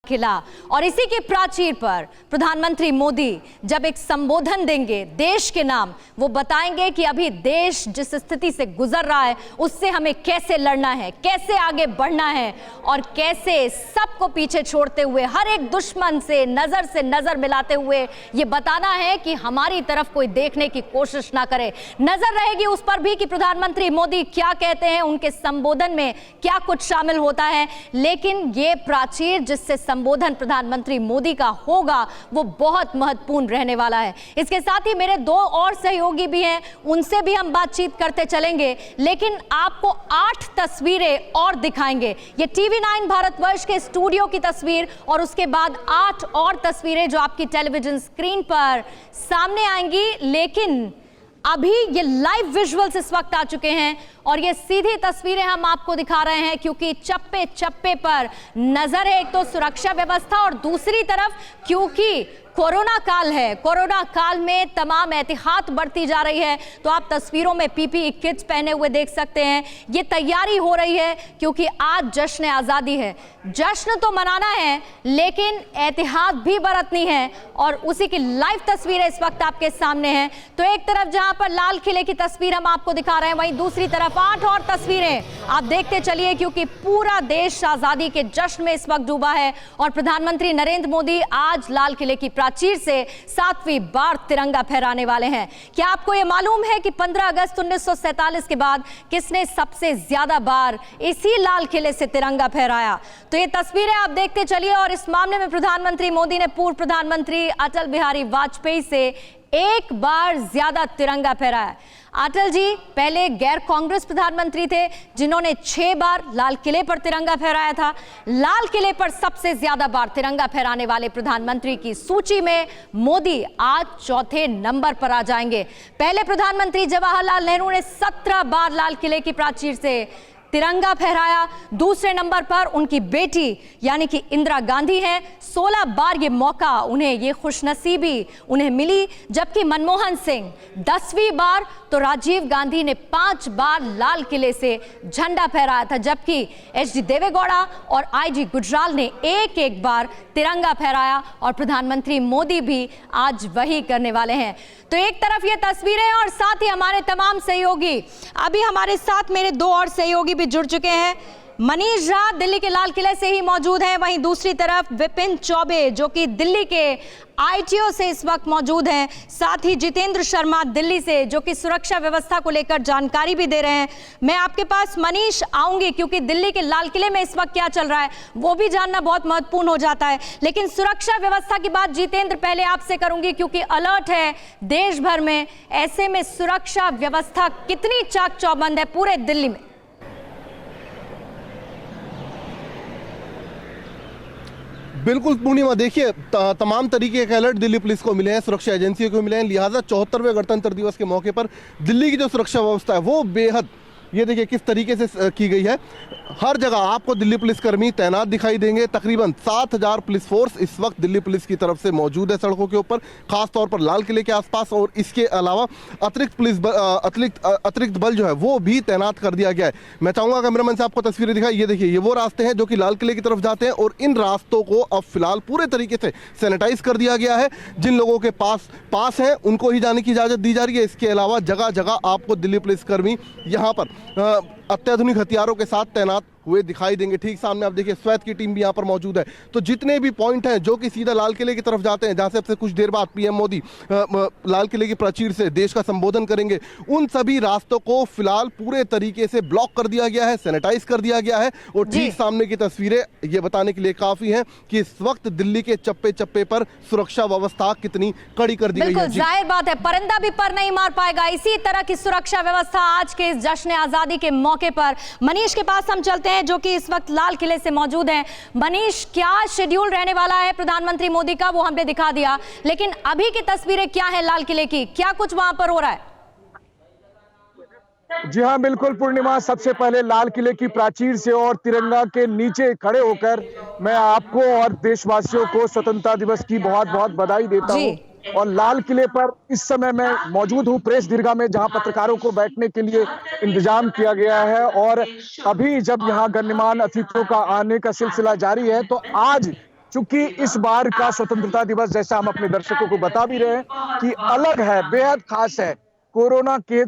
खिला और इसी की प्राचीर पर प्रधानमंत्री मोदी जब एक संबोधन देंगे देश के नाम, वो बताएंगे कि अभी देश जिस स्थिति से गुजर रहा है उससे हमें कैसे लड़ना है, कैसे आगे बढ़ना है और कैसे सबको पीछे छोड़ते हुए हर एक दुश्मन से नजर मिलाते हुए ये बताना है कि हमारी तरफ कोई देखने की कोशिश ना करे। नजर रहेगी उस पर भी कि प्रधानमंत्री मोदी क्या कहते हैं, उनके संबोधन में क्या कुछ शामिल होता है। लेकिन ये प्राचीर जिससे संबोधन प्रधानमंत्री मोदी का होगा वो बहुत महत्वपूर्ण रहने वाला है। इसके साथ ही मेरे दो और सहयोगी भी हैं, उनसे भी हम बातचीत करते चलेंगे, लेकिन आपको 8 तस्वीरें और दिखाएंगे। ये TV9 भारतवर्ष के स्टूडियो की तस्वीर और उसके बाद 8 और तस्वीरें जो आपकी टेलीविजन स्क्रीन पर सामने आएंगी। लेकिन अभी ये लाइव विजुअल्स इस वक्त आ चुके हैं और ये सीधी तस्वीरें हम आपको दिखा रहे हैं क्योंकि चप्पे चप्पे पर नजर है। एक तो सुरक्षा व्यवस्था और दूसरी तरफ क्योंकि कोरोना काल है, कोरोना काल में तमाम एहतियात बढ़ती जा रही है। तो आप तस्वीरों में PPE किट्स पहने हुए देख सकते हैं। ये तैयारी हो रही है क्योंकि आज जश्न आज़ादी है। जश्न तो मनाना है लेकिन एहतियात भी बरतनी है और उसी की लाइव तस्वीरें इस वक्त आपके सामने हैं। तो एक तरफ जहां पर लाल किले की तस्वीर हम आपको दिखा रहे हैं, वहीं दूसरी तरफ 8 और तस्वीरें आप देखते चलिए क्योंकि पूरा देश आज़ादी के जश्न में इस वक्त डूबा है और प्रधानमंत्री नरेंद्र मोदी आज लाल किले की प्राचीर से 7वीं बार तिरंगा फहराने वाले हैं। क्या आपको यह मालूम है कि 15 अगस्त 1947 के बाद किसने सबसे ज्यादा बार इसी लाल किले से तिरंगा फहराया? तो ये तस्वीरें आप देखते चलिए और इस मामले में प्रधानमंत्री मोदी ने पूर्व प्रधानमंत्री अटल बिहारी वाजपेयी से 1 बार ज्यादा तिरंगा फहराया। अटल जी पहले गैर कांग्रेस प्रधानमंत्री थे जिन्होंने 6 बार लाल किले पर तिरंगा फहराया था। लाल किले पर सबसे ज्यादा बार तिरंगा फहराने वाले प्रधानमंत्री की सूची में मोदी आज 4थे नंबर पर आ जाएंगे। पहले प्रधानमंत्री जवाहरलाल नेहरू ने 17 बार लाल किले की प्राचीर से तिरंगा फहराया। दूसरे नंबर पर उनकी बेटी यानी कि इंदिरा गांधी हैं। 16 बार ये मौका उन्हें, ये खुशनसीबी उन्हें मिली। जबकि मनमोहन सिंह 10वीं बार, तो राजीव गांधी ने 5 बार लाल किले से झंडा फहराया था। जबकि HD देवेगौड़ा और IG गुजराल ने एक बार तिरंगा फहराया और प्रधानमंत्री मोदी भी आज वही करने वाले हैं। तो एक तरफ ये तस्वीरें और साथ ही हमारे तमाम सहयोगी, अभी हमारे साथ मेरे 2 और सहयोगी भी जुड़ चुके हैं। मनीष झा दिल्ली के लाल किले से ही मौजूद हैं, वहीं दूसरी तरफ विपिन चौबे जो कि दिल्ली के ITO से इस वक्त मौजूद हैं। साथ ही जितेंद्र शर्मा दिल्ली से जो कि सुरक्षा व्यवस्था को लेकर जानकारी भी दे रहे हैं। मैं आपके पास मनीष आऊंगी क्योंकि दिल्ली के लाल किले में इस वक्त क्या चल रहा है वो भी जानना बहुत महत्वपूर्ण हो जाता है। लेकिन सुरक्षा व्यवस्था की बात जितेंद्र पहले आपसे करूंगी क्योंकि अलर्ट है देश भर में। ऐसे में सुरक्षा व्यवस्था कितनी चाक चौबंद है पूरे दिल्ली में? बिल्कुल पूर्णिमा, देखिए तमाम तरीके के अलर्ट दिल्ली पुलिस को मिले हैं, सुरक्षा एजेंसियों को मिले हैं। लिहाजा 74वें गणतंत्र दिवस के मौके पर दिल्ली की जो सुरक्षा व्यवस्था है वो बेहद, ये देखिए किस तरीके से की गई है। हर जगह आपको दिल्ली पुलिस कर्मी तैनात दिखाई देंगे। तकरीबन 7000 पुलिस फोर्स इस वक्त दिल्ली पुलिस की तरफ से मौजूद है सड़कों के ऊपर, खास तौर पर लाल किले के आसपास। और इसके अलावा अतिरिक्त बल जो है वो भी तैनात कर दिया गया है। मैं चाहूंगा कैमरामैन से आपको तस्वीरें दिखाई। ये देखिए, ये वो रास्ते हैं जो कि लाल किले की तरफ जाते हैं और इन रास्तों को अब फिलहाल पूरे तरीके से सैनिटाइज कर दिया गया है। जिन लोगों के पास हैं उनको ही जाने की इजाजत दी जा रही है। इसके अलावा जगह जगह आपको दिल्ली पुलिस कर्मी यहाँ पर अत्याधुनिक हथियारों के साथ तैनात हुए दिखाई देंगे। ठीक सामने आप देखिए स्वैत की टीम भी यहाँ पर मौजूद है। तो जितने भी पॉइंट हैं जो कि सीधा लाल किले की तरफ जाते हैं, जहाँ से अब से कुछ देर बाद PM मोदी लाल किले की प्राचीर से देश का संबोधन करेंगे, उन सभी रास्तों को फिलहाल पूरे तरीके से ब्लॉक कर दिया गया है, सैनिटाइज कर दिया गया है। और ठीक सामने की तस्वीरें ये बताने के लिए काफी है कि इस वक्त दिल्ली के चप्पे चप्पे पर सुरक्षा व्यवस्था कितनी कड़ी कर दी गई है। जाहिर बात है परिंदा भी पर नहीं मार पाएगा। इसी तरह की सुरक्षा व्यवस्था आज के इस जश्न आजादी के मौके पर। मनीष के पास हम चलते हैं जो कि इस वक्त लाल किले से मौजूद हैं। मनीष, क्या शेड्यूल रहने वाला है प्रधानमंत्री मोदी का? वो हमने दिखा दिया, लेकिन अभी की तस्वीरें क्या है लाल किले की? क्या कुछ वहां पर हो रहा है? जी हाँ, बिल्कुल पूर्णिमा। सबसे पहले लाल किले की प्राचीर से और तिरंगा के नीचे खड़े होकर मैं आपको और देशवासियों को स्वतंत्रता दिवस की बहुत बहुत बधाई देता हूँ। और लाल किले पर इस समय मैं मौजूद हूँ प्रेस दीर्घा में, जहां पत्रकारों को बैठने के लिए इंतजाम किया गया है। और अभी जब यहाँ गण्यमान्य अतिथियों का आने का सिलसिला जारी है, तो आज चूंकि इस बार का स्वतंत्रता दिवस, जैसा हम अपने दर्शकों को बता भी रहे हैं, कि अलग है, बेहद खास है। कोरोना के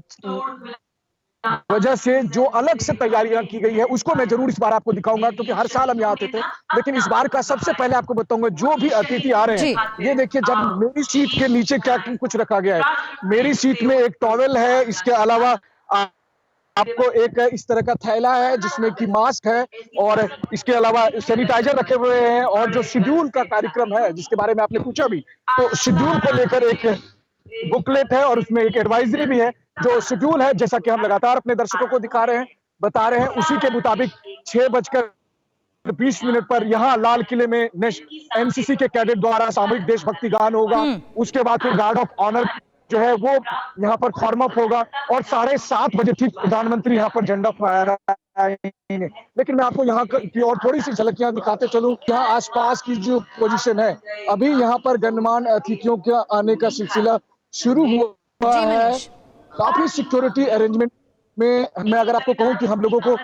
वजह से जो अलग से तैयारियां की गई है उसको मैं जरूर इस बार आपको दिखाऊंगा, क्योंकि हर साल हम यहाँ आते थे, लेकिन इस बार का सबसे पहले आपको बताऊंगा जो भी अतिथि आ रहे हैं। ये देखिए, जब मेरी सीट के नीचे क्या कुछ रखा गया है। मेरी सीट में एक टॉवेल है, इसके अलावा आपको एक इस तरह का थैला है जिसमें कि मास्क है, और इसके अलावा सैनिटाइजर रखे हुए हैं। और जो शेड्यूल का कार्यक्रम है जिसके बारे में आपने पूछा भी, तो शेड्यूल को लेकर एक बुकलेट है और उसमें एक एडवाइजरी भी है। जो शेड्यूल है, जैसा कि हम लगातार अपने दर्शकों को दिखा रहे हैं, बता रहे हैं, उसी के मुताबिक 6:20 पर यहाँ लाल किले में एनसीसी के कैडेट द्वारा सामूहिक देशभक्ति गान होगा। उसके बाद फिर गार्ड ऑफ ऑनर जो है वो यहाँ पर फॉर्म अप होगा, और 7:30 बजे ठीक प्रधानमंत्री यहाँ पर झंडा फहराएंगे। लेकिन मैं आपको यहाँ की और थोड़ी सी झलकियां दिखाते चलूं। यहाँ आसपास की जो पोजीशन है, अभी यहाँ पर गणमान्य अतिथियों के आने का सिलसिला शुरू हुआ है। काफी सिक्योरिटी अरेंजमेंट में मैं अगर आपको कहूं कि हम लोगों को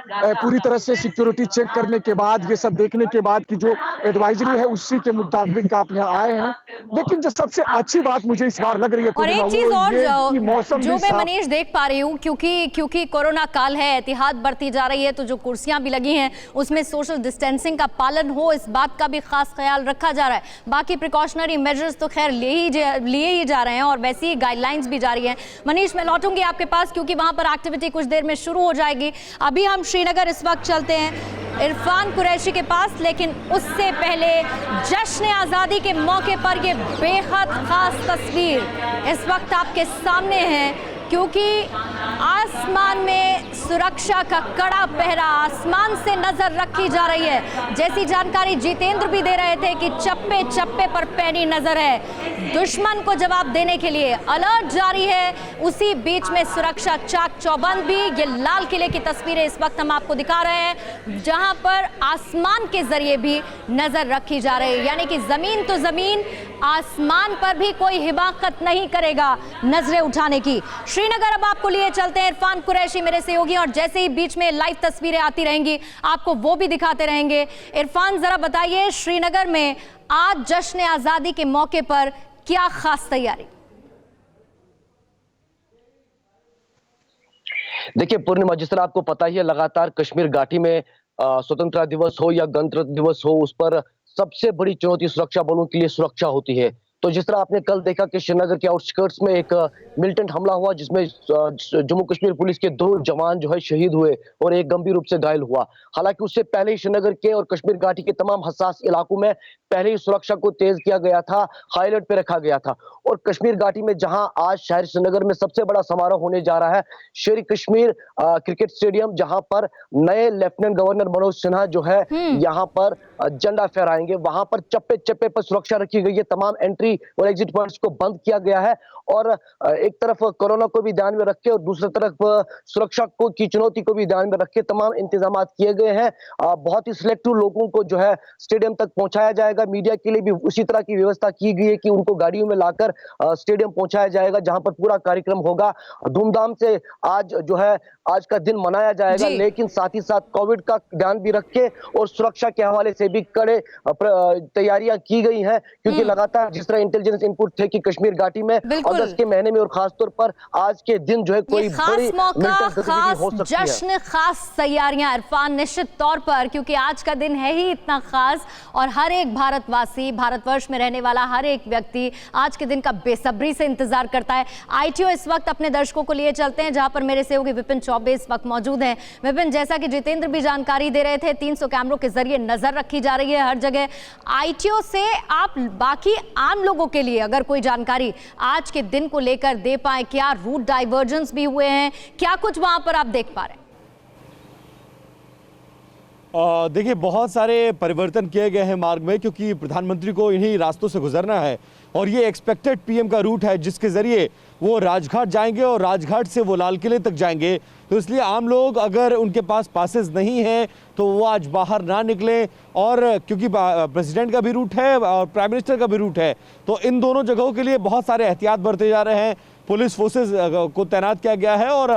पूरी तरह से सिक्योरिटी चेक करने के बाद, ये सब देखने के बाद की जो एडवाइजरी है उसी के मुताबिक आप यहाँ आए हैं। लेकिन जो सबसे अच्छी बात मुझे इस बार लग रही है, और एक चीज और मौसम जो मैं मनीष देख पा रही हूँ, क्योंकि कोरोना काल है, एहतियात बरती जा रही है, तो जो कुर्सियां भी लगी हैं उसमें सोशल डिस्टेंसिंग का पालन हो, इस बात का भी खास ख्याल रखा जा रहा है। बाकी प्रिकॉशनरी मेजर्स तो खैर लिए ही जा रहे हैं और वैसी ही गाइडलाइंस भी जारी है। मनीष, मैं लौटूंगी आपके पास क्योंकि वहां पर एक्टिविटी कुछ देर में शुरू हो जाएगी। अभी हम श्रीनगर इस वक्त चलते हैं इरफान कुरैशी के पास, लेकिन उससे पहले जश्न आज़ादी के मौके पर यह बेहद खास तस्वीर इस वक्त आपके सामने है, क्योंकि आसमान में सुरक्षा का कड़ा पहरा, आसमान से नजर रखी जा रही है। जैसी जानकारी जितेंद्र भी दे रहे थे कि चप्पे चप्पे पर पैनी नजर है, दुश्मन को जवाब देने के लिए अलर्ट जारी है। उसी बीच में सुरक्षा चाक चौबंद भी। ये लाल किले की तस्वीरें इस वक्त हम आपको दिखा रहे हैं, जहां पर आसमान के जरिए भी नजर रखी जा रही है, यानी कि जमीन तो जमीन, आसमान पर भी कोई हिमाकत नहीं करेगा नजरें उठाने की। श्रीनगर अब आपको लिए चलते हैं, इरफान कुरैशी मेरे सहयोगी, और जैसे ही बीच में लाइव तस्वीरें आती रहेंगी आपको वो भी दिखाते रहेंगे। इरफान, जरा बताइए, श्रीनगर में आज जश्न आजादी के मौके पर क्या खास तैयारी? देखिए पूर्णिमा, जिस तरह आपको पता ही है, लगातार कश्मीर घाटी में स्वतंत्रता दिवस हो या गणतंत्र दिवस हो, उस पर सबसे बड़ी चुनौती सुरक्षा बलों के लिए सुरक्षा होती है। तो जिस तरह आपने कल देखा कि श्रीनगर के आउटस्कर्ट्स में एक मिलिटेंट हमला हुआ, जिसमें जम्मू कश्मीर पुलिस के 2 जवान जो है शहीद हुए और एक गंभीर रूप से घायल हुआ। हालांकि उससे पहले ही श्रीनगर के और कश्मीर घाटी के तमाम हसास इलाकों में पहले ही सुरक्षा को तेज किया गया था, हाई अलर्ट पे रखा गया था। और कश्मीर घाटी में जहां आज शहर श्रीनगर में सबसे बड़ा समारोह होने जा रहा है, शेर कश्मीर क्रिकेट स्टेडियम, जहां पर नए लेफ्टिनेंट गवर्नर मनोज सिन्हा जो है यहाँ पर झंडा फहराएंगे, वहां पर चप्पे चप्पे पर सुरक्षा रखी गई है। तमाम एंट्री और एग्जिट पॉइंट्स को बंद किया गया है, और एक तरफ कोरोना को भी ध्यान में रखे और दूसरी तरफ सुरक्षा को की चुनौती को भी ध्यान में रखे तमाम इंतजाम किए गए हैं। बहुत ही सिलेक्टिव लोगों को जो है स्टेडियम तक पहुंचाया जाएगा। मीडिया के लिए भी उसी तरह की व्यवस्था की गई है कि उनको गाड़ियों में लाकर स्टेडियम पहुंचाया जाएगा, जहां पर पूरा कार्यक्रम होगा। धूमधाम से आज जो है आज का दिन मनाया जाएगा, लेकिन साथ ही साथ कोविड का ध्यान भी रखे और सुरक्षा के हवाले से भी कड़े तैयारियां की गई हैं, क्योंकि लगातार जिस तरह इंटेलिजेंस इनपुट थे कि कश्मीर घाटी में अगस्त के महीने में और खासतौर पर आज के दिन जो है कोई बड़ी खास जश्न, खास तैयारियां इरफान, निश्चित तौर पर, क्योंकि आज का दिन है ही इतना खास और हर एक भारतवासी, भारतवर्ष में रहने वाला हर एक व्यक्ति आज के दिन का बेसब्री से इंतजार करता है। आईटीओ इस वक्त अपने दर्शकों को लिए चलते हैं, जहां पर मेरे सहयोगी विपिन चौबे इस वक्त मौजूद हैं। विपिन, जैसा कि जितेंद्र भी जानकारी दे रहे थे, 300 कैमरों के जरिए नजर रखी जा रही है हर जगह। आईटीओ से आप बाकी आम लोगों के लिए अगर कोई जानकारी आज के दिन को लेकर दे पाए, क्या रूट डाइवर्जेंस भी हुए हैं, क्या कुछ वहां पर आप देख पा रहे हैं? देखिए, बहुत सारे परिवर्तन किए गए हैं मार्ग में, क्योंकि प्रधानमंत्री को इन्हीं रास्तों से गुजरना है और ये एक्सपेक्टेड पीएम का रूट है, जिसके जरिए वो राजघाट जाएंगे और राजघाट से वो लाल किले तक जाएंगे। तो इसलिए आम लोग अगर उनके पास पासेस नहीं हैं तो वो आज बाहर ना निकलें, और क्योंकि प्रेसिडेंट का भी रूट है और प्राइम मिनिस्टर का भी रूट है, तो इन दोनों जगहों के लिए बहुत सारे एहतियात बरते जा रहे हैं। पुलिस फोर्सेस को तैनात किया गया है और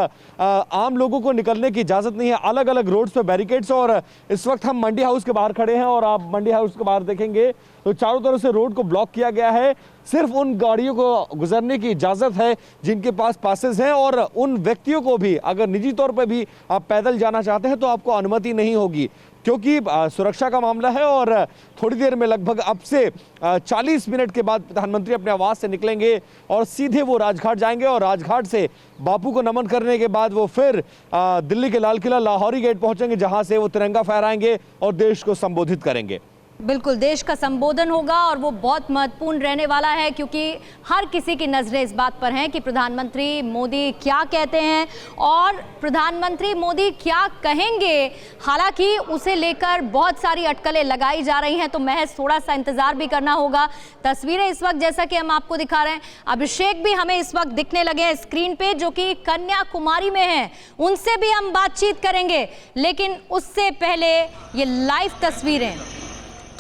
आम लोगों को निकलने की इजाज़त नहीं है। अलग अलग रोड्स पे बैरिकेड्स, और इस वक्त हम मंडी हाउस के बाहर खड़े हैं और आप मंडी हाउस के बाहर देखेंगे तो चारों तरफ से रोड को ब्लॉक किया गया है। सिर्फ उन गाड़ियों को गुजरने की इजाज़त है जिनके पास पासेस हैं, और उन व्यक्तियों को भी अगर निजी तौर पर भी आप पैदल जाना चाहते हैं तो आपको अनुमति नहीं होगी, क्योंकि सुरक्षा का मामला है। और थोड़ी देर में, लगभग अब से 40 मिनट के बाद प्रधानमंत्री अपने आवास से निकलेंगे और सीधे वो राजघाट जाएंगे, और राजघाट से बापू को नमन करने के बाद वो फिर दिल्ली के लाल किला लाहौरी गेट पहुंचेंगे, जहां से वो तिरंगा फहराएंगे और देश को संबोधित करेंगे। बिल्कुल, देश का संबोधन होगा और वो बहुत महत्वपूर्ण रहने वाला है, क्योंकि हर किसी की नज़रें इस बात पर हैं कि प्रधानमंत्री मोदी क्या कहते हैं और प्रधानमंत्री मोदी क्या कहेंगे। हालांकि उसे लेकर बहुत सारी अटकलें लगाई जा रही हैं, तो महज थोड़ा सा इंतजार भी करना होगा। तस्वीरें इस वक्त जैसा कि हम आपको दिखा रहे हैं, अभिषेक भी हमें इस वक्त दिखने लगे हैं स्क्रीन पे, जो कि कन्याकुमारी में हैं। उनसे भी हम बातचीत करेंगे, लेकिन उससे पहले ये लाइव तस्वीरें,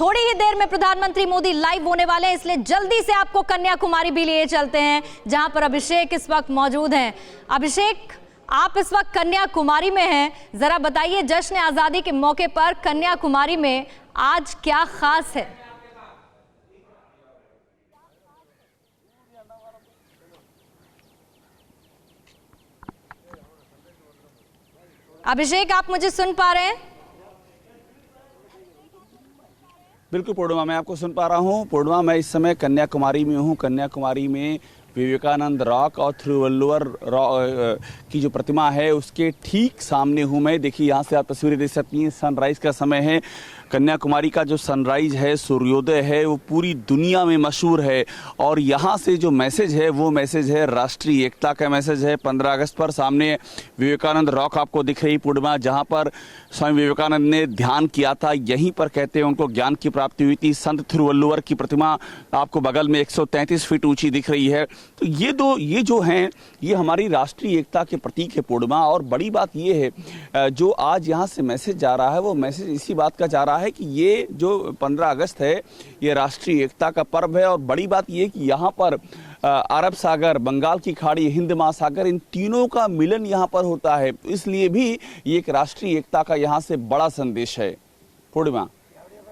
थोड़ी ही देर में प्रधानमंत्री मोदी लाइव होने वाले हैं, इसलिए जल्दी से आपको कन्याकुमारी भी लिए चलते हैं, जहां पर अभिषेक इस वक्त मौजूद हैं। अभिषेक, आप इस वक्त कन्याकुमारी में हैं, जरा बताइए जश्न आजादी के मौके पर कन्याकुमारी में आज क्या खास है? अभिषेक, आप मुझे सुन पा रहे हैं? बिल्कुल पूर्णिमा, मैं आपको सुन पा रहा हूँ। पूर्णिमा, मैं इस समय कन्याकुमारी में हूँ। कन्याकुमारी में विवेकानंद रॉक और थिरुवल्लुवर की जो प्रतिमा है उसके ठीक सामने हूँ मैं। देखिए, यहाँ से आप तस्वीरें देख सकती हैं, सनराइज़ का समय है। कन्याकुमारी का जो सनराइज है, सूर्योदय है, वो पूरी दुनिया में मशहूर है। और यहाँ से जो मैसेज है वो मैसेज है राष्ट्रीय एकता का मैसेज है। 15 अगस्त पर सामने विवेकानंद रॉक आपको दिख रही पूर्णिमा, जहाँ पर स्वामी विवेकानंद ने ध्यान किया था। यहीं पर कहते हैं उनको ज्ञान की प्राप्ति हुई थी। संत थिरुवल्लुवर की प्रतिमा आपको बगल में 133 फीट ऊंची दिख रही है। तो ये जो हैं, ये हमारी राष्ट्रीय एकता के प्रतीक है पूर्णिमा। और बड़ी बात ये है, जो आज यहाँ से मैसेज जा रहा है वो मैसेज इसी बात का जा रहा है कि ये जो 15 अगस्त है ये राष्ट्रीय एकता का पर्व है। और बड़ी बात ये कि यहाँ पर अरब सागर, बंगाल की खाड़ी, हिंद महासागर, इन तीनों का मिलन यहाँ पर होता है। इसलिए भी ये एक राष्ट्रीय एकता का यहाँ से बड़ा संदेश है। पूर्णिमा,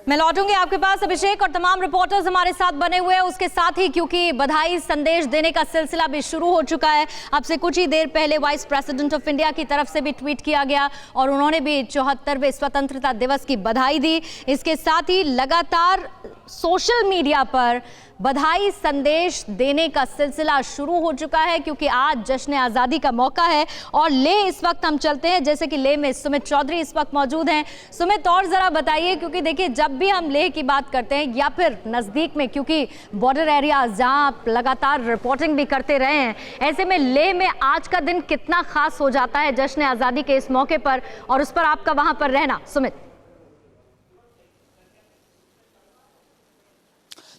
मैं लौटूंगी आपके पास अभिषेक, और तमाम रिपोर्टर्स हमारे साथ बने हुए हैं। उसके साथ ही क्योंकि बधाई संदेश देने का सिलसिला भी शुरू हो चुका है। अब से कुछ ही देर पहले वाइस प्रेसिडेंट ऑफ इंडिया की तरफ से भी ट्वीट किया गया और उन्होंने भी 74वें स्वतंत्रता दिवस की बधाई दी। इसके साथ ही लगातार सोशल मीडिया पर बधाई संदेश देने का सिलसिला शुरू हो चुका है, क्योंकि आज जश्न आज़ादी का मौका है। और लेह इस वक्त हम चलते हैं, जैसे कि लेह में सुमित चौधरी इस वक्त मौजूद हैं। सुमित, और ज़रा बताइए, क्योंकि देखिए जब भी हम लेह की बात करते हैं या फिर नज़दीक में, क्योंकि बॉर्डर एरिया जहाँ आप लगातार रिपोर्टिंग भी करते रहे हैं, ऐसे में लेह में आज का दिन कितना खास हो जाता है जश्न आज़ादी के इस मौके पर, और उस पर आपका वहाँ पर रहना? सुमित,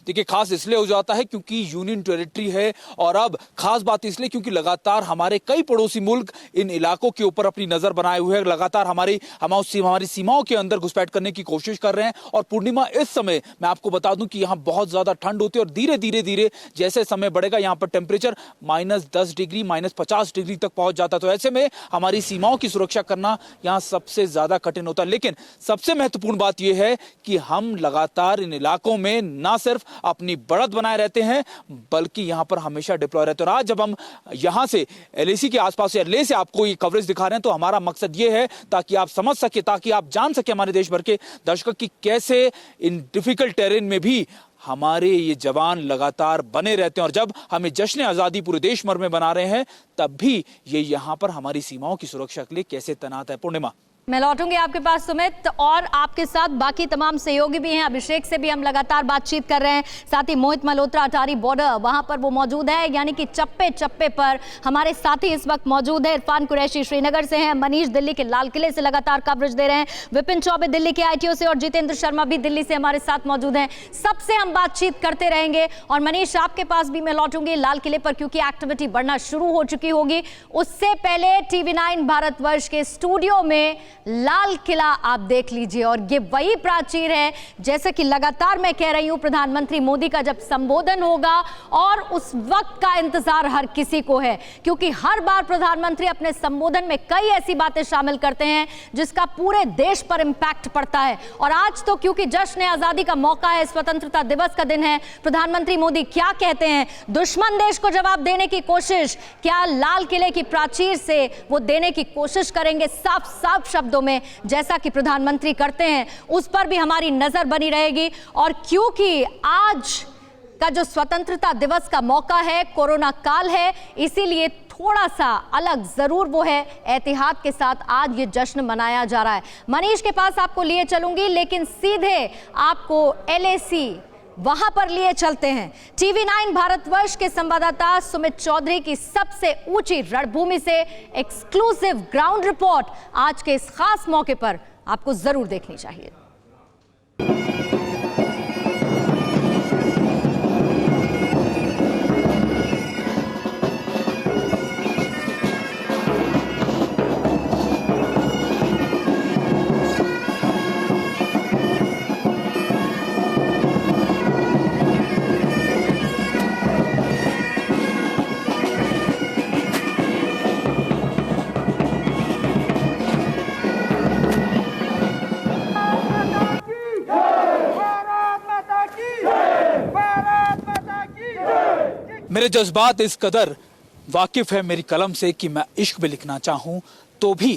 देखिए, खास इसलिए हो जाता है क्योंकि यूनियन टेरिटरी है, और अब खास बात इसलिए क्योंकि लगातार हमारे कई पड़ोसी मुल्क इन इलाकों के ऊपर अपनी नजर बनाए हुए हैं। लगातार हमारी सीमाओं के अंदर घुसपैठ करने की कोशिश कर रहे हैं। और पूर्णिमा, इस समय मैं आपको बता दूं कि यहाँ बहुत ज्यादा ठंड होती है, और धीरे धीरे जैसे समय बढ़ेगा यहाँ पर टेम्परेचर -10 डिग्री, -50 डिग्री तक पहुंच जाता है। तो ऐसे में हमारी सीमाओं की सुरक्षा करना यहाँ सबसे ज्यादा कठिन होता है। लेकिन सबसे महत्वपूर्ण बात यह है कि हम लगातार इन इलाकों में न सिर्फ अपनी बढ़त बनाए रहते हैं, बल्कि यहां पर हमेशा डिप्लॉय रहते हैं। और आज जब हम यहां से एलएसी के आसपास या लेह से आपको ये कवरेज दिखा रहे हैं, तो हमारा मकसद ये है ताकि आप समझ सके, ताकि आप जान सके हमारे देश भर के दर्शक कि कैसे इन डिफिकल्ट टेरेन में भी हमारे ये जवान लगातार बने रहते हैं। और जब हमें जश्न आज़ादी पूरे देश भर में बना रहे हैं, तब भी ये यहाँ पर हमारी सीमाओं की सुरक्षा के लिए कैसे तैनात है। पूर्णिमा, मैं लौटूंगी आपके पास सुमित, और आपके साथ बाकी तमाम सहयोगी भी हैं। अभिषेक से भी हम लगातार बातचीत कर रहे हैं, साथ ही मोहित मल्होत्रा अटारी बॉर्डर वहां पर वो मौजूद है, यानी कि चप्पे चप्पे पर हमारे साथी इस वक्त मौजूद है। इरफान कुरैशी श्रीनगर से हैं, मनीष दिल्ली के लाल किले से लगातार कवरेज दे रहे हैं, विपिन चौबे दिल्ली के आईटीओ से, और जितेंद्र शर्मा भी दिल्ली से हमारे साथ मौजूद हैं। सबसे हम बातचीत करते रहेंगे। और मनीष, आपके पास भी मैं लौटूंगी लाल किले पर, क्योंकि एक्टिविटी बढ़ना शुरू हो चुकी होगी। उससे पहले TV9 भारतवर्ष के स्टूडियो में लाल किला आप देख लीजिए और ये वही प्राचीर है, जैसे कि लगातार मैं कह रही हूं, प्रधानमंत्री मोदी का जब संबोधन होगा और उस वक्त का इंतजार हर किसी को है, क्योंकि हर बार प्रधानमंत्री अपने संबोधन में कई ऐसी बातें शामिल करते हैं जिसका पूरे देश पर इंपैक्ट पड़ता है। और आज तो क्योंकि जश्न आजादी का मौका है, स्वतंत्रता दिवस का दिन है, प्रधानमंत्री मोदी क्या कहते हैं, दुश्मन देश को जवाब देने की कोशिश क्या लाल किले की प्राचीर से वो देने की कोशिश करेंगे साफ साफ शब्दों में, जैसा कि प्रधानमंत्री करते हैं, उस पर भी हमारी नजर बनी रहेगी। और क्योंकि आज का जो स्वतंत्रता दिवस का मौका है, कोरोना काल है, इसीलिए थोड़ा सा अलग जरूर वो है, एहतियात के साथ आज ये जश्न मनाया जा रहा है। मनीष के पास आपको लिए चलूंगी, लेकिन सीधे आपको LAC वहां पर लिए चलते हैं। TV9 भारतवर्ष के संवाददाता सुमित चौधरी की सबसे ऊंची रणभूमि से एक्सक्लूसिव ग्राउंड रिपोर्ट आज के इस खास मौके पर आपको जरूर देखनी चाहिए। मेरे जज्बात इस कदर वाकिफ है मेरी कलम से कि मैं इश्क में लिखना चाहूं तो भी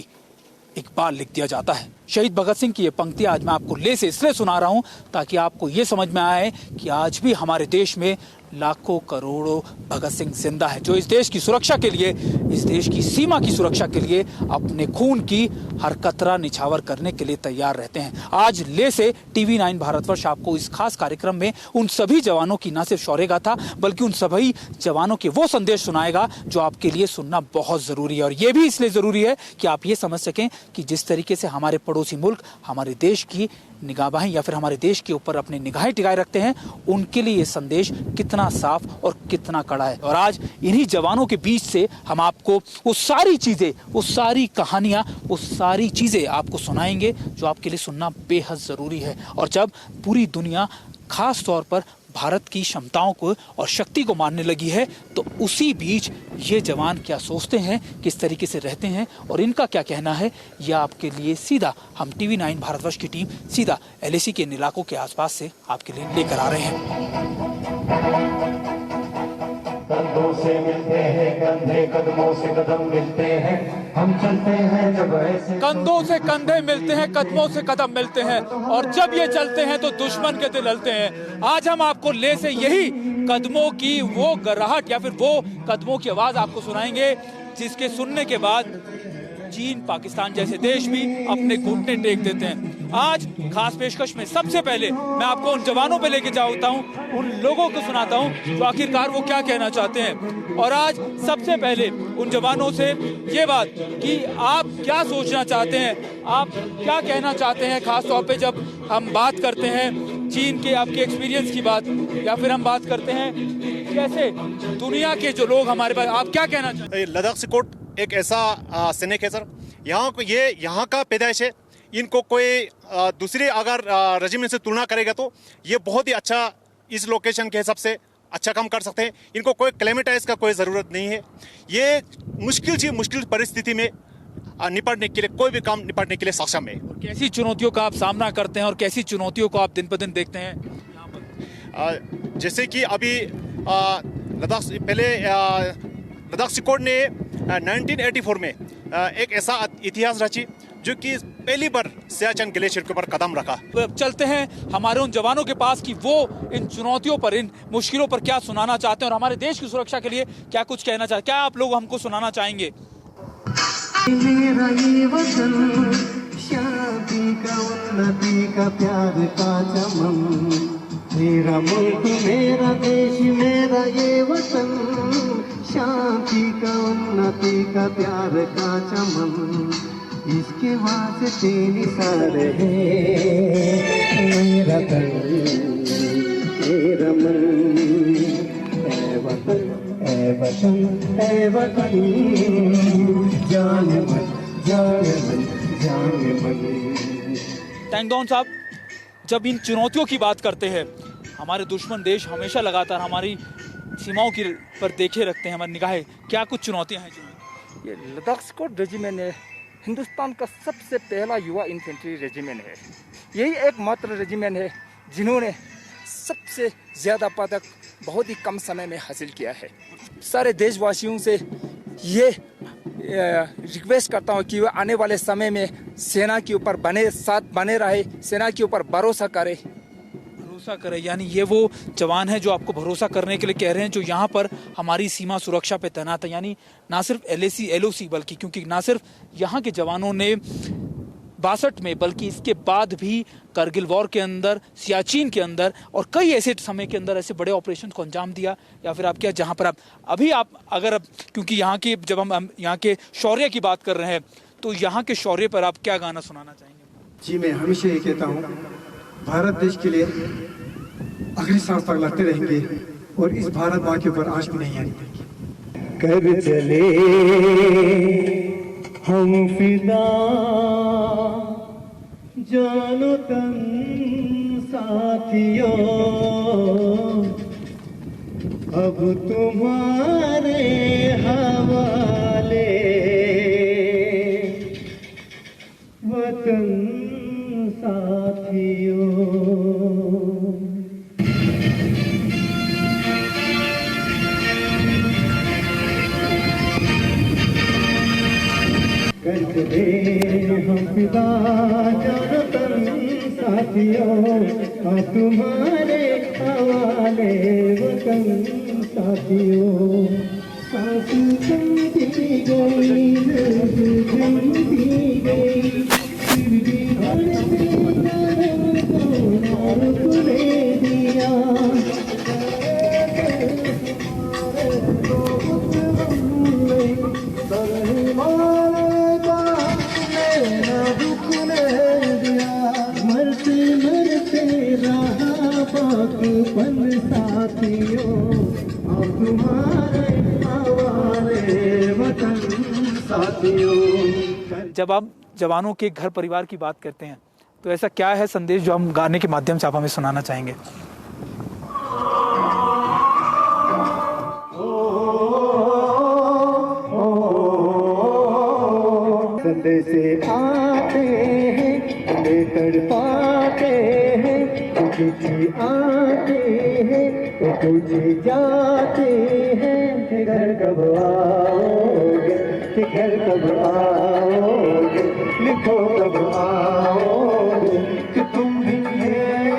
इकबाल लिख दिया जाता है। शहीद भगत सिंह की ये पंक्ति आज मैं आपको ले से इसलिए सुना रहा हूं ताकि आपको ये समझ में आए कि आज भी हमारे देश में लाखों करोड़ों भगत सिंह जिंदा है, जो इस देश की सुरक्षा के लिए, इस देश की सीमा की सुरक्षा के लिए अपने खून की हर कतरा निछावर करने के लिए तैयार रहते हैं। आज ले से TV9 भारतवर्ष आपको इस खास कार्यक्रम में उन सभी जवानों की न सिर्फ शौर्य गाथा बल्कि उन सभी जवानों के वो संदेश सुनाएगा जो आपके लिए सुनना बहुत जरूरी है। और ये भी इसलिए जरूरी है कि आप ये समझ सकें कि जिस तरीके से हमारे पड़ोसी मुल्क हमारे देश की निगाहें या फिर हमारे देश के ऊपर अपनी निगाहें टिकाए रखते हैं, उनके लिए ये संदेश कितना साफ और कितना कड़ा है। और आज इन्हीं जवानों के बीच से हम आपको वो सारी चीजें, वो सारी कहानियां, वो सारी चीजें आपको सुनाएंगे जो आपके लिए सुनना बेहद जरूरी है। और जब पूरी दुनिया खास तौर पर भारत की क्षमताओं को और शक्ति को मानने लगी है, तो उसी बीच ये जवान क्या सोचते हैं, किस तरीके से रहते हैं और इनका क्या कहना है, यह आपके लिए सीधा हम TV9 भारतवर्ष की टीम सीधा LAC के इन इलाकों के आसपास से आपके लिए लेकर आ रहे हैं। कंधों से मिलते हैं कंधे, कदमों से कदम मिलते हैं, हम चलते हैं जब ऐसे। कंधों से कंधे मिलते हैं, कदमों से कदम मिलते हैं, और जब ये चलते हैं तो दुश्मन के दिल हलते हैं। आज हम आपको ले से यही कदमों की वो गराहट या फिर वो कदमों की आवाज आपको सुनाएंगे जिसके सुनने के बाद चीन, पाकिस्तान जैसे देश भी अपने घुटने टेक देते हैं। आज खास पेशकश में सबसे पहले मैं आपको उन जवानों पे लेके जाता हूं, उन लोगों को सुनाता हूं जो आखिरकार वो क्या कहना चाहते हैं। और आज सबसे पहले उन जवानों से ये बात कि आप क्या सोचना चाहते हैं, आप क्या कहना चाहते हैं, खास तौर पे जब हम बात करते हैं चीन के आपके एक्सपीरियंस की बात, या फिर हम बात करते हैं कैसे दुनिया के जो लोग हमारे पास, आप क्या कहना चाहते हैं? लद्दाख सिकोट एक ऐसा सैनिक है सर, यहाँ का पैदाइश है। इनको कोई दूसरे अगर रेजिमेंट से तुलना करेगा तो ये बहुत ही अच्छा इस लोकेशन के हिसाब से अच्छा काम कर सकते हैं। इनको कोई क्लेमेटाइज का कोई ज़रूरत नहीं है। ये मुश्किल परिस्थिति में निपटने के लिए, कोई भी काम निपटने के लिए सक्षम है। कैसी चुनौतियों का आप सामना करते हैं और कैसी चुनौतियों को आप दिन पर दिन देखते हैं? जैसे कि अभी लद्दाख सिकोट ने 1984 में एक ऐसा इतिहास रची जो कि पहली बार सियाचिन ग्लेशियर के ऊपर कदम रखा। चलते हैं हमारे उन जवानों के पास कि वो इन चुनौतियों पर, इन मुश्किलों पर क्या सुनाना चाहते हैं और हमारे देश की सुरक्षा के लिए क्या कुछ कहना चाहते हैं। क्या आप लोग हमको सुनाना चाहेंगे? मेरा ये वतन शांति का, उन्नति का, प्यार का चमन, मेरा मुल्क, मेरा देश, मेरा ये वतन, शांति का, उन्नति का, प्यार का चमन, इसके वास्ते निसार है मेरा तन, मेरा मन। ऐ वतन, ऐ वतन, ऐ वतन, जान मन, जान मन, जान बनी। टैंगडॉन साहब, जब इन चुनौतियों की बात करते हैं, हमारे दुश्मन देश हमेशा लगातार हमारी सीमाओं की पर देखे रखते हैं हमारी निगाहें, क्या कुछ चुनौतियां हैं जिनमें? ये लद्दाख स्क्वाड रेजिमेंट है, हिंदुस्तान का सबसे पहला युवा इन्फेंट्री रेजिमेंट है। यही एकमात्र रेजिमेंट है जिन्होंने सबसे ज़्यादा पदक बहुत ही कम समय में हासिल किया है। सारे देशवासियों से ये रिक्वेस्ट करता हूँ कि वह आने वाले समय में सेना के ऊपर बने रहे, सेना के ऊपर भरोसा करे। भरोसा करें, यानी ये वो जवान हैं जो आपको भरोसा करने के लिए कह रहे हैं, जो यहाँ पर हमारी सीमा सुरक्षा पे तैनात है। यानी ना सिर्फ LOC बल्कि, क्योंकि ना सिर्फ यहाँ के जवानों ने 62 में बल्कि इसके बाद भी करगिल वॉर के अंदर, सियाचिन के अंदर और कई ऐसे समय के अंदर ऐसे बड़े ऑपरेशन को अंजाम दिया, या फिर आप क्या जहाँ पर क्योंकि यहाँ की जब हम यहाँ के शौर्य की बात कर रहे हैं, तो यहाँ के शौर्य पर आप क्या गाना सुनाना चाहेंगे? जी, मैं हमेशा ये कहता हूँ, भारत देश के लिए आखिरी सांस तक लड़ते रहेंगे और इस भारत माँ के ऊपर आंच भी नहीं आएगी। कर चले हम फिदा जानो तन साथियों, अब तुम्हारे हवाले वतन साथियों। कर दे हम फिदा जानो तन साथियों, और तुम्हारे हवाले वतन साथियों। सांस चलती गई, चलती गई, फिर भी हर को दे दिया। साथियों, और तुम्हारे हवाले वतन साथियों। जब आप जवानों के घर परिवार की बात करते हैं, तो ऐसा क्या है संदेश जो हम गाने के माध्यम से आप हमें सुनाना चाहेंगे? संदेश आते हैं, लेकर पाते हैं, कुछ आते हैं, कुछ जाते हैं। घर कब आओगे, घर कब आओगे, लिखो कब आओगे, कि तुम भी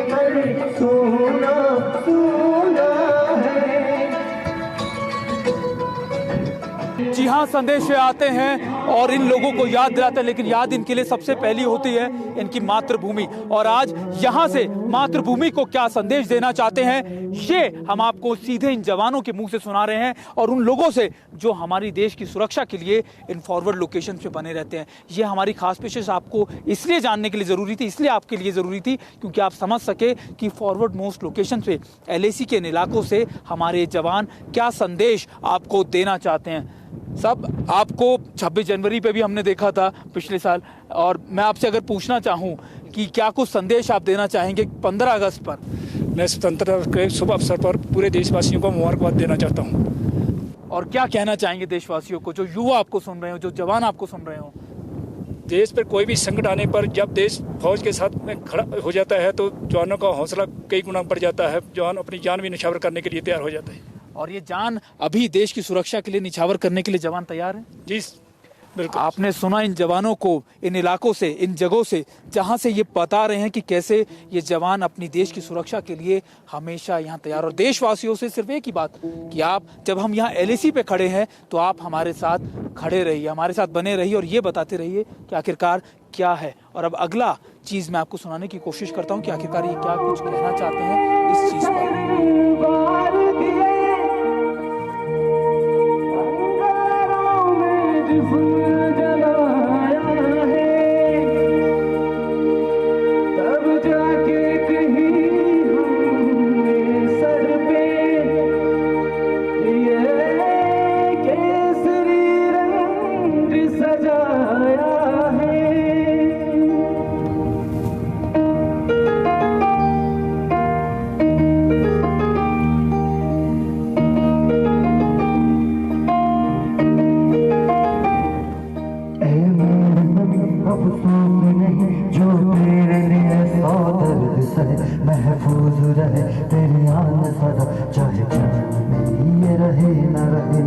घर सोना सोना है। जी हाँ, संदेश आते हैं और इन लोगों को याद दिलाते हैं, लेकिन याद इनके लिए सबसे पहली होती है इनकी मातृभूमि। और आज यहाँ से मातृभूमि को क्या संदेश देना चाहते हैं, ये हम आपको सीधे इन जवानों के मुंह से सुना रहे हैं, और उन लोगों से जो हमारी देश की सुरक्षा के लिए इन फॉरवर्ड लोकेशन पे बने रहते हैं। ये हमारी खास पेशेंस आपको इसलिए जानने के लिए ज़रूरी थी, इसलिए आपके लिए ज़रूरी थी, क्योंकि आप समझ सके कि फॉरवर्ड मोस्ट लोकेशन पे LAC के इन इलाकों से हमारे जवान क्या संदेश आपको देना चाहते हैं। सब आपको 26 जनवरी पे भी हमने देखा था पिछले साल, और मैं आपसे अगर पूछना चाहूँ कि क्या कुछ संदेश आप देना चाहेंगे 15 अगस्त पर? मैं स्वतंत्रता के शुभ अवसर पर पूरे देशवासियों को मुबारकबाद देना चाहता हूँ। और क्या कहना चाहेंगे देशवासियों को, जो युवा आपको सुन रहे हो, जो जवान आपको सुन रहे हो? देश पर कोई भी संकट आने पर जब देश फौज के साथ में खड़ा हो जाता है, तो जवानों का हौसला कई गुना बढ़ जाता है। जवान अपनी जान भी निछावर करने के लिए तैयार हो जाता है। और ये जान अभी देश की सुरक्षा के लिए निछावर करने के लिए जवान तैयार हैं? जी बिल्कुल। आपने सुना इन जवानों को, इन इलाकों से, इन जगहों से, जहां से ये बता रहे हैं कि कैसे ये जवान अपनी देश की सुरक्षा के लिए हमेशा यहाँ तैयार। और देशवासियों से सिर्फ एक ही बात कि आप जब हम यहाँ LAC पे खड़े हैं, तो आप हमारे साथ खड़े रहिए, हमारे साथ बने रहिए और ये बताते रहिए कि आखिरकार क्या है। और अब अगला चीज़ मैं आपको सुनाने की कोशिश करता हूँ कि आखिरकार ये क्या कुछ कहना चाहते हैं इस चीज़ पर। अफसोस नहीं जो तेरे लिए सौ दर्द सहे, महफूज रहे तेरी आन सदा, चाहे जान मेरी ये रहे न रहे।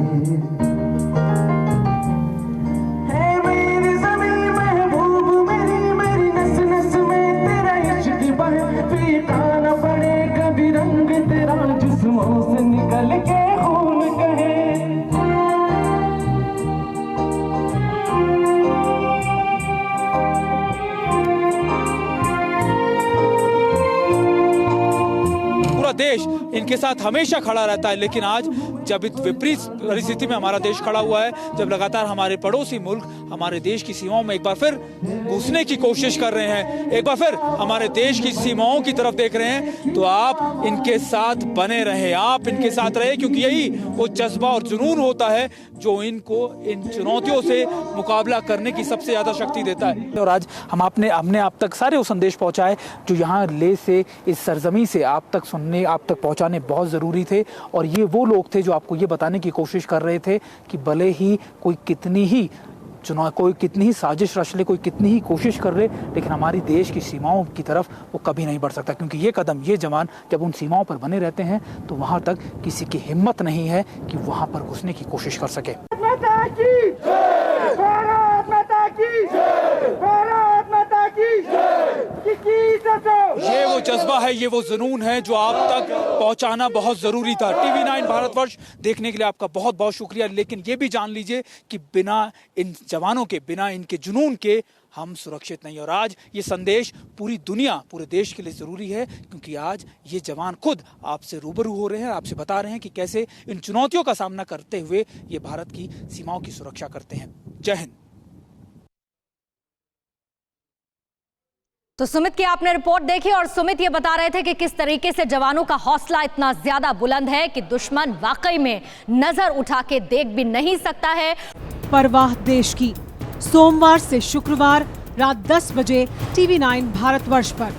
से निकल के खून कहे, पूरा देश इनके साथ हमेशा खड़ा रहता है, लेकिन आज जब इस विपरीत परिस्थिति में हमारा देश खड़ा हुआ है, जब लगातार हमारे पड़ोसी मुल्क हमारे देश की सीमाओं में एक बार फिर घुसने की कोशिश कर रहे हैं, एक बार फिर हमारे देश की सीमाओं की तरफ देख रहे हैं, तो आप इनके साथ बने रहें, आप इनके साथ रहे, क्योंकि यही वो जज्बा और जुनून होता है जो इनको इन चुनौतियों से मुकाबला करने की सबसे ज्यादा शक्ति देता है। और आज हमने आप तक सारे वो संदेश पहुंचाए जो यहाँ ले से, इस सरजमी से आप तक सुनने, आप तक पहुंचाने बहुत जरूरी थे। और ये वो लोग थे जो आपको ये बताने की कोशिश कर रहे थे कि भले ही कोई कितनी ही साजिश रच ले, कोई कितनी ही कोशिश कर ले, लेकिन हमारी देश की सीमाओं की तरफ वो कभी नहीं बढ़ सकता, क्योंकि ये कदम, ये जवान जब उन सीमाओं पर बने रहते हैं तो वहां तक किसी की हिम्मत नहीं है कि वहां पर घुसने की कोशिश कर सके। ये वो जज्बा है, ये वो जुनून है जो आप तक पहुंचाना बहुत जरूरी था। TV9 भारतवर्ष देखने के लिए आपका बहुत बहुत शुक्रिया। लेकिन ये भी जान लीजिए कि बिना इन जवानों के, बिना इनके जुनून के हम सुरक्षित नहीं। और आज ये संदेश पूरी दुनिया, पूरे देश के लिए जरूरी है, क्योंकि आज ये जवान खुद आपसे रूबरू हो रहे हैं, आपसे बता रहे हैं कि कैसे इन चुनौतियों का सामना करते हुए ये भारत की सीमाओं की सुरक्षा करते हैं। जय हिंद। तो सुमित की आपने रिपोर्ट देखी और सुमित ये बता रहे थे कि किस तरीके से जवानों का हौसला इतना ज्यादा बुलंद है कि दुश्मन वाकई में नजर उठा के देख भी नहीं सकता है। परवाह देश की, सोमवार से शुक्रवार रात 10 बजे TV9 भारतवर्ष पर।